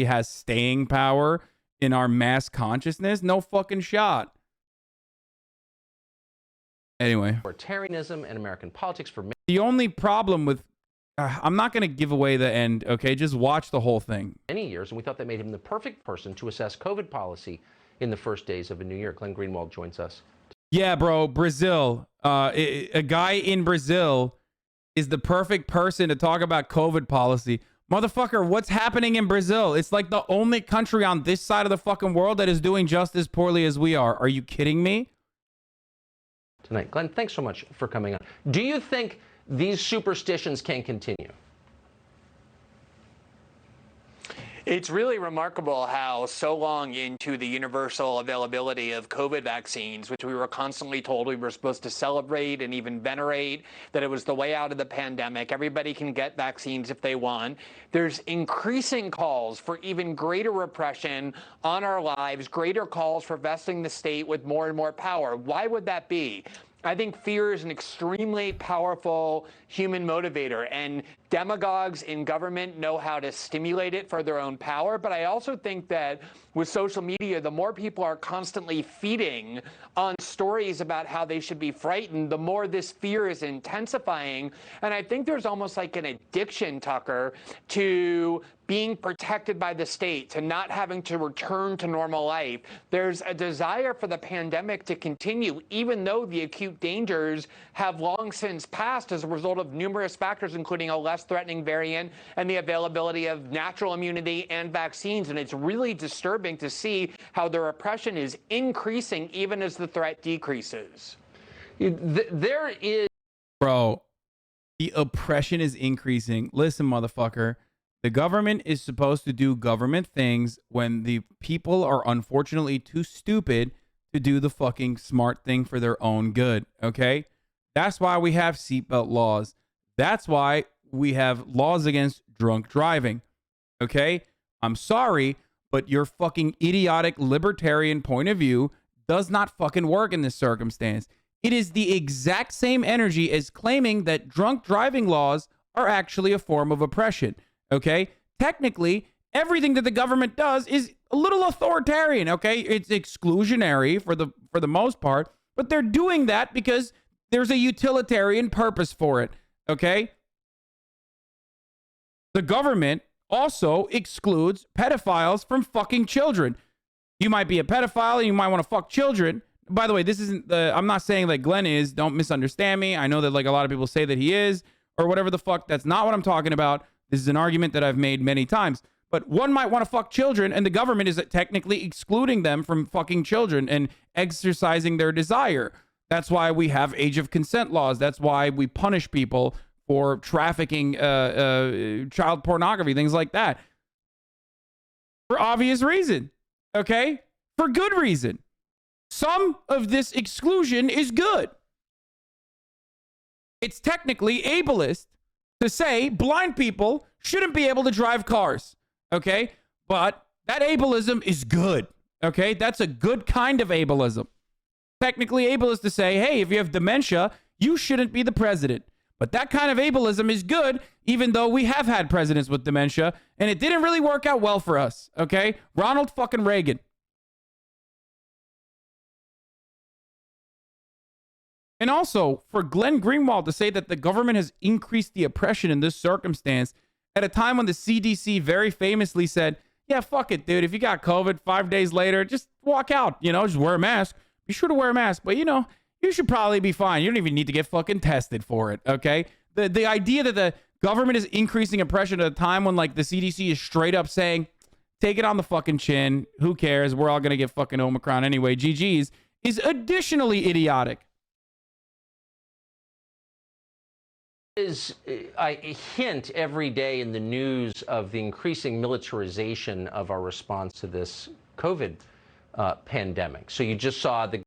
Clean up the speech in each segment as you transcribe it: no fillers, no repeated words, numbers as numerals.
has staying power in our mass consciousness? No fucking shot. Anyway. Authoritarianism in American politics for the only problem with I'm not going to give away the end, okay? Just watch the whole thing. many years, and we thought that made him the perfect person to assess COVID policy in the first days of a new year. Glenn Greenwald joins us. Yeah, bro, Brazil. A guy in Brazil is the perfect person to talk about COVID policy. Motherfucker, what's happening in Brazil? It's like the only country on this side of the fucking world that is doing just as poorly as we are. Are you kidding me? Tonight, Glenn, thanks so much for coming on. Do you think these superstitions can continue? It's really remarkable how so long into the universal availability of COVID vaccines, which we were constantly told we were supposed to celebrate and even venerate, that it was the way out of the pandemic. Everybody can get vaccines if they want. There's increasing calls for even greater repression on our lives, greater calls for vesting the state with more and more power. Why would that be? I think fear is an extremely powerful human motivator, and demagogues in government know how to stimulate it for their own power. But I also think that with social media, the more people are constantly feeding on stories about how they should be frightened, the more this fear is intensifying. And I think there's almost like an addiction, Tucker, to being protected by the state, to not having to return to normal life. There's a desire for the pandemic to continue, even though the acute dangers have long since passed as a result of numerous factors, including a less threatening variant and the availability of natural immunity and vaccines. And it's really disturbing to see how the repression is increasing even as the threat decreases. There is... Bro, the oppression is increasing. Listen, motherfucker. The government is supposed to do government things when the people are unfortunately too stupid to do the fucking smart thing for their own good, okay? That's why we have seatbelt laws. That's why we have laws against drunk driving, okay? I'm sorry, but your fucking idiotic libertarian point of view does not fucking work in this circumstance. It is the exact same energy as claiming that drunk driving laws are actually a form of oppression. Okay, technically, everything that the government does is a little authoritarian. Okay, it's exclusionary for the most part, but they're doing that because there's a utilitarian purpose for it. Okay, the government also excludes pedophiles from fucking children. You might be a pedophile and you might want to fuck children. By the way, this isn't the. I'm not saying that Glenn is. Don't misunderstand me. I know that like a lot of people say that he is or whatever the fuck. That's not what I'm talking about. This is an argument that I've made many times. But one might want to fuck children, and the government is technically excluding them from fucking children and exercising their desire. That's why we have age of consent laws. That's why we punish people for trafficking child pornography, things like that. For obvious reason, okay? For good reason. Some of this exclusion is good. It's technically ableist to say blind people shouldn't be able to drive cars, okay? But that ableism is good, okay? That's a good kind of ableism. Technically ableist to say, hey, if you have dementia, you shouldn't be the president. But that kind of ableism is good, even though we have had presidents with dementia, and it didn't really work out well for us, okay? Ronald fucking Reagan. And also, for Glenn Greenwald to say that the government has increased the oppression in this circumstance at a time when the CDC very famously said, yeah, fuck it, dude. If you got COVID 5 days later, just walk out, you know, just wear a mask. Be sure to wear a mask. But, you know, you should probably be fine. You don't even need to get fucking tested for it, okay? The idea that the government is increasing oppression at a time when, like, the CDC is straight up saying, take it on the fucking chin. Who cares? We're all going to get fucking Omicron anyway. GG's is additionally idiotic. Is a hint every day in the news of the increasing militarization of our response to this COVID pandemic. So you just saw the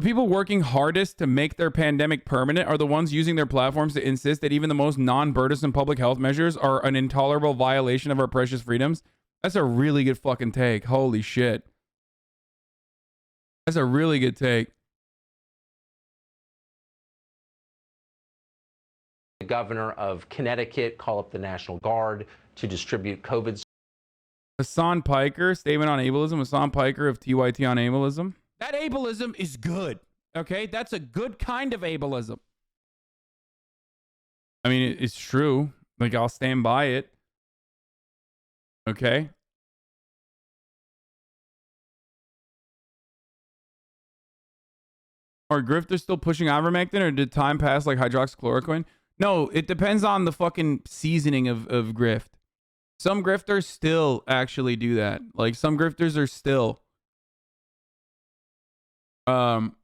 people working hardest to make their pandemic permanent are the ones using their platforms to insist that even the most non-burdensome public health measures are an intolerable violation of our precious freedoms. That's a really good fucking take. Holy shit. That's a really good take. The governor of Connecticut call up the National Guard to distribute COVID Hasan Piker, statement on ableism. Hasan Piker of TYT on ableism. That ableism is good. Okay? That's a good kind of ableism. I mean, it's true. Like, I'll stand by it. Okay? Are grifters still pushing ivermectin, or did time pass like hydroxychloroquine? No, it depends on the fucking seasoning of grift. Some grifters still actually do that. Like, some grifters are still some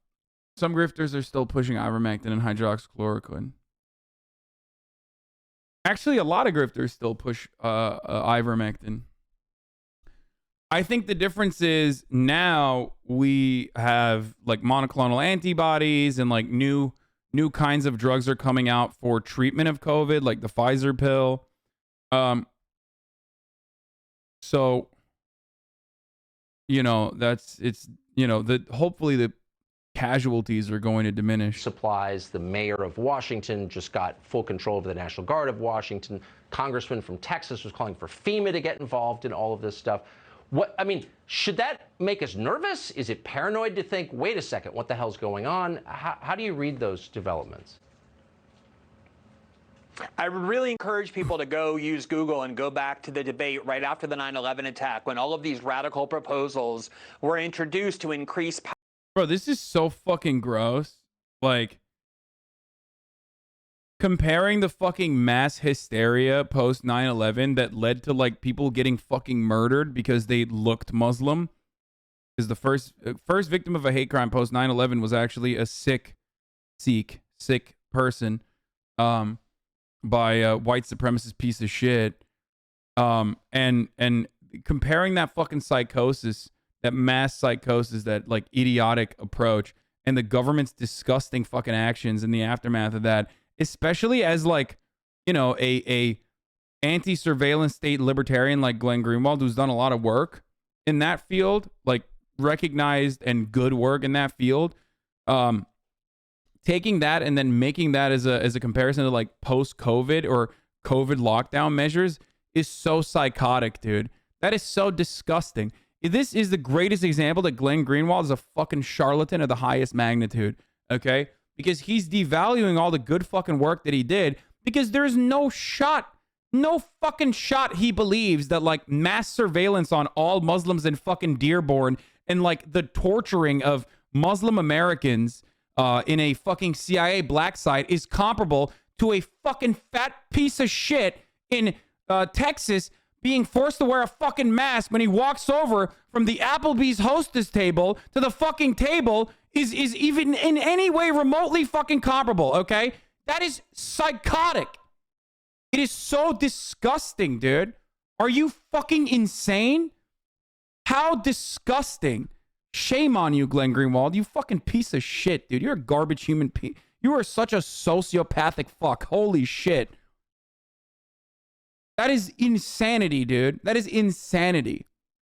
grifters are still pushing ivermectin and hydroxychloroquine. Actually, a lot of grifters still push ivermectin. I think the difference is now we have like monoclonal antibodies and like new kinds of drugs are coming out for treatment of COVID, like the Pfizer pill. So, you know, hopefully the casualties are going to diminish. Supplies. The mayor of Washington just got full control of the National Guard of Washington. Congressman from Texas was calling for FEMA to get involved in all of this stuff. I mean, should that make us nervous? Is it paranoid to think, wait a second, what the hell's going on? How do you read those developments? I would really encourage people to go use Google and go back to the debate right after the 9/11 attack, when all of these radical proposals were introduced to increase power. Bro, this is so fucking gross. Like, comparing the fucking mass hysteria post 9/11 that led to like people getting fucking murdered because they looked Muslim. Because the first victim of a hate crime post 9/11 was actually a sick person by a white supremacist piece of shit. And comparing that fucking psychosis, that mass psychosis, that like idiotic approach, and the government's disgusting fucking actions in the aftermath of that, especially as like, you know, a anti-surveillance state libertarian like Glenn Greenwald, who's done a lot of work in that field, like recognized and good work in that field, taking that and then making that as a comparison to like post-COVID or COVID lockdown measures is so psychotic, dude. That is so disgusting. This is the greatest example that Glenn Greenwald is a fucking charlatan of the highest magnitude, okay? Because he's devaluing all the good fucking work that he did, because there's no fucking shot he believes that like mass surveillance on all Muslims in fucking Dearborn and like the torturing of Muslim Americans in a fucking CIA black site is comparable to a fucking fat piece of shit in Texas being forced to wear a fucking mask when he walks over from the Applebee's hostess table to the fucking table is even in any way remotely fucking comparable, okay? That is psychotic. It is so disgusting, dude. Are you fucking insane? How disgusting. Shame on you, Glenn Greenwald. You fucking piece of shit, dude. You're a garbage human. You are such a sociopathic fuck. Holy shit. That is insanity, dude. That is insanity.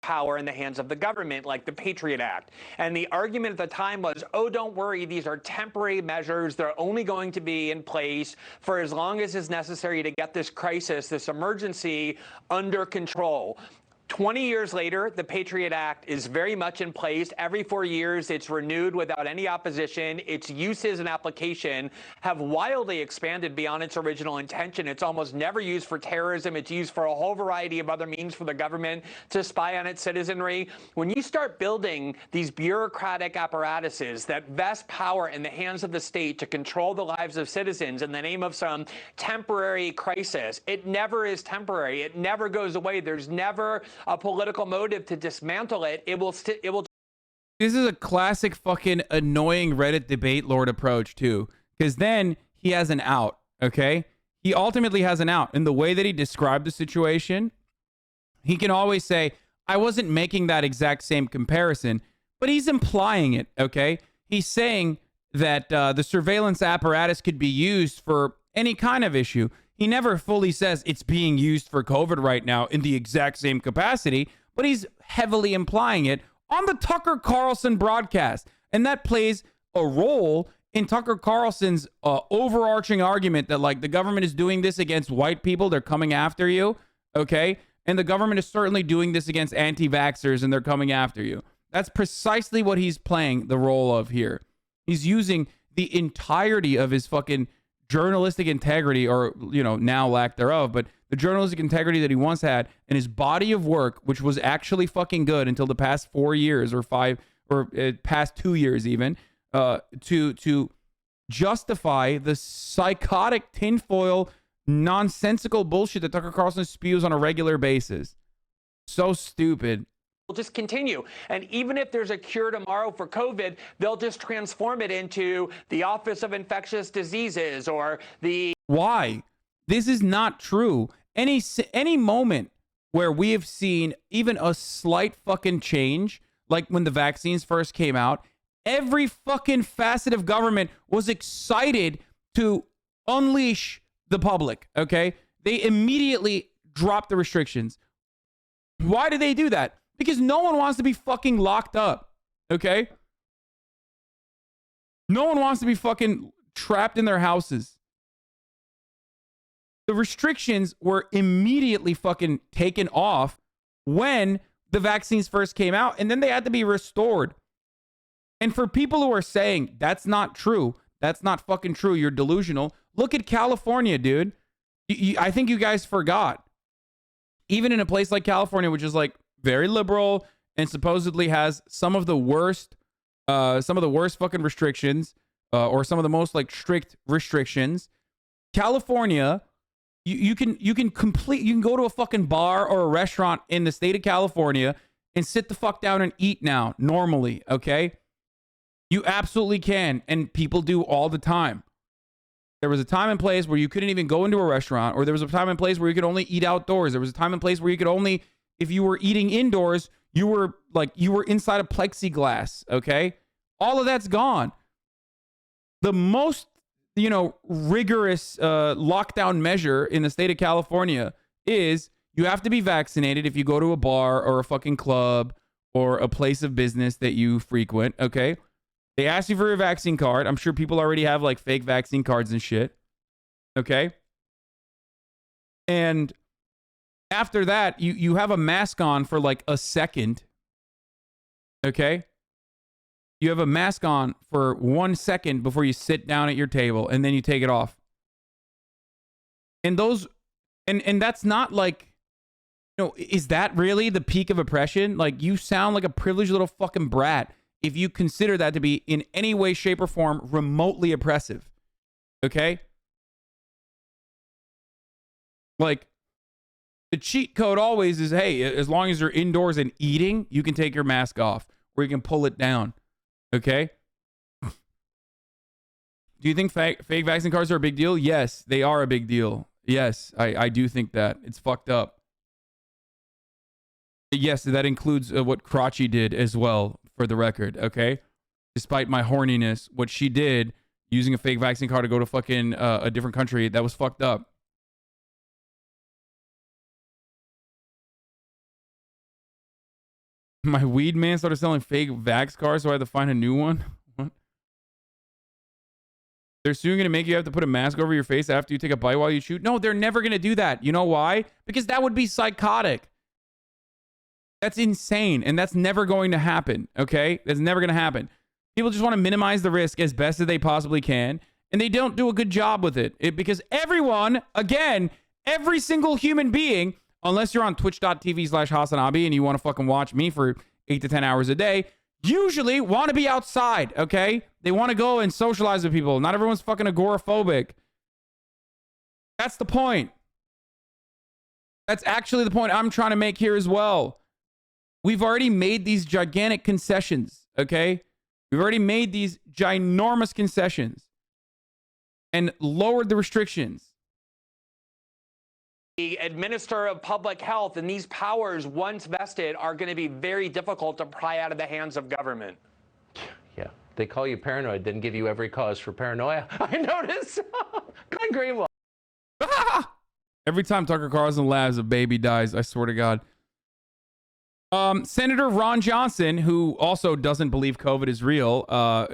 Power in the hands of the government, like the Patriot Act. And the argument at the time was, oh, don't worry, these are temporary measures. They're only going to be in place for as long as is necessary to get this crisis, this emergency, under control. 20 years later, the Patriot Act is very much in place. Every 4 years, it's renewed without any opposition. Its uses and application have wildly expanded beyond its original intention. It's almost never used for terrorism. It's used for a whole variety of other means for the government to spy on its citizenry. When you start building these bureaucratic apparatuses that vest power in the hands of the state to control the lives of citizens in the name of some temporary crisis, it never is temporary. It never goes away. There's never a political motive to dismantle it. It will. This is a classic fucking annoying Reddit debate lord approach too, because then he has an out. Okay, he ultimately has an out in the way that he described the situation. He can always say, "I wasn't making that exact same comparison," but he's implying it. Okay, he's saying that the surveillance apparatus could be used for any kind of issue. He never fully says it's being used for COVID right now in the exact same capacity, but he's heavily implying it on the Tucker Carlson broadcast. And that plays a role in Tucker Carlson's overarching argument that like the government is doing this against white people. They're coming after you. Okay. And the government is certainly doing this against anti-vaxxers, and they're coming after you. That's precisely what he's playing the role of here. He's using the entirety of his fucking journalistic integrity, or, you know, now lack thereof, but the journalistic integrity that he once had, and his body of work, which was actually fucking good until the past 4 years or 5 or past 2 years even, to justify the psychotic tinfoil nonsensical bullshit that Tucker Carlson spews on a regular basis. So stupid. Will just continue. And even if there's a cure tomorrow for COVID, they'll just transform it into the Office of Infectious Diseases or the... Why? This is not true. Any moment where we have seen even a slight fucking change, like when the vaccines first came out, every fucking facet of government was excited to unleash the public, okay? They immediately dropped the restrictions. Why do they do that? Because no one wants to be fucking locked up, okay? No one wants to be fucking trapped in their houses. The restrictions were immediately fucking taken off when the vaccines first came out, and then they had to be restored. And for people who are saying that's not true, that's not fucking true, you're delusional, look at California, dude. I think you guys forgot. Even in a place like California, which is like very liberal and supposedly has some of the worst fucking restrictions, or some of the most like strict restrictions, California, you can go to a fucking bar or a restaurant in the state of California and sit the fuck down and eat now normally, okay? You absolutely can, and people do all the time. There was a time and place where you couldn't even go into a restaurant, or there was a time and place where you could only eat outdoors. There was a time and place where you could only, if you were eating indoors, you were inside a plexiglass, okay? All of that's gone. The most, rigorous lockdown measure in the state of California is you have to be vaccinated if you go to a bar or a fucking club or a place of business that you frequent, okay? They ask you for your vaccine card. I'm sure people already have like fake vaccine cards and shit. Okay. And after that, you have a mask on for like a second. Okay. You have a mask on for 1 second before you sit down at your table, and then you take it off. And those, and that's not like, is that really the peak of oppression? Like, you sound like a privileged little fucking brat if you consider that to be in any way, shape, or form remotely oppressive. Okay? Like, the cheat code always is, hey, as long as you're indoors and eating, you can take your mask off, or you can pull it down. Okay? Do you think fake vaccine cards are a big deal? Yes, they are a big deal. Yes, I do think that. It's fucked up. Yes, that includes what Crotchy did as well, for the record, okay? Despite my horniness, what she did using a fake vaccine card to go to fucking a different country, that was fucked up. My weed man started selling fake vax cards, so I had to find a new one. What? They're soon going to make you have to put a mask over your face after you take a bite while you shoot? No, they're never going to do that. You know why? Because that would be psychotic. That's insane, and that's never going to happen, okay? That's never going to happen. People just want to minimize the risk as best as they possibly can, and they don't do a good job with it. Because everyone, again, every single human being, unless you're on twitch.tv/HasanAbi and you want to fucking watch me for 8 to 10 hours a day, usually want to be outside, okay? They want to go and socialize with people. Not everyone's fucking agoraphobic. That's the point. That's actually the point I'm trying to make here as well. We've already made these gigantic concessions, okay? We've already made these ginormous concessions and lowered the restrictions. The administrator of public health, and these powers, once vested, are going to be very difficult to pry out of the hands of government. Yeah, they call you paranoid, then give you every cause for paranoia. I notice. Glenn Greenwald. Every time Tucker Carlson laughs, a baby dies. I swear to God. Senator Ron Johnson, who also doesn't believe COVID is real,